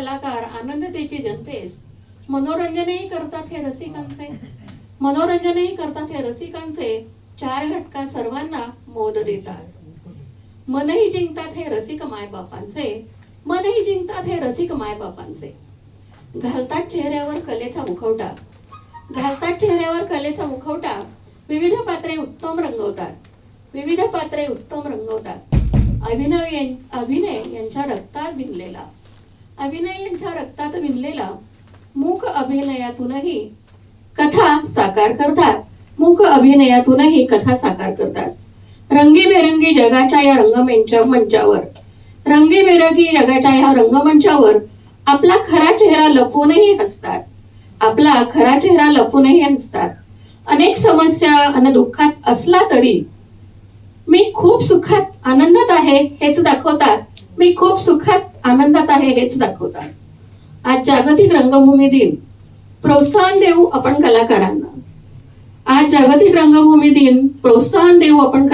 कलाकार आनंदतेची जनतेस मनोरंजनही करतात हे रसिकांचे. मनोरंजनही करतात हे रसिकांचे. चार घटका सर्वांना मोद देतात. मनही जिंकतात हे रसिक मायबापांचे. मनही जिंकतात हे रसिक मायबापांचे. घालतात चेहऱ्यावर कलेचा मुखवटा. घालतात चेहऱ्यावर कलेचा मुखवटा. विविध पात्रे उत्तम रंगवतात. विविध पात्रे उत्तम रंगवतात. अभिनय यांच्या रक्तात भिनलेला. अभिनय यांच्या रक्तात भिनलेला. मूक अभिनयातूनही कथा साकार करतात. मूक अभिनयातूनही कथा साकार करतात. रंगीबेरंगी जगाच्या या मंचावर रंगीबेरंगी जगाच्या या रंगमंचावर आपला खरा चेहरा लपवूनही हसतात. आपला खरा चेहरा लपवूनही हसतात. अनेक समस्या आणि दुःखात असला तरी मी खूप सुखात आनंदात आहे हेच दाखवतात. मी खूप सुखात आनंदात आहे हेच दाखवतात. आज जागतिक रंगभूमी दिन. प्रोत्साहन देऊ आपण कलाकारांना. आज जागतिक रंगभूमी दिन. प्रोत्साहन देऊ आपण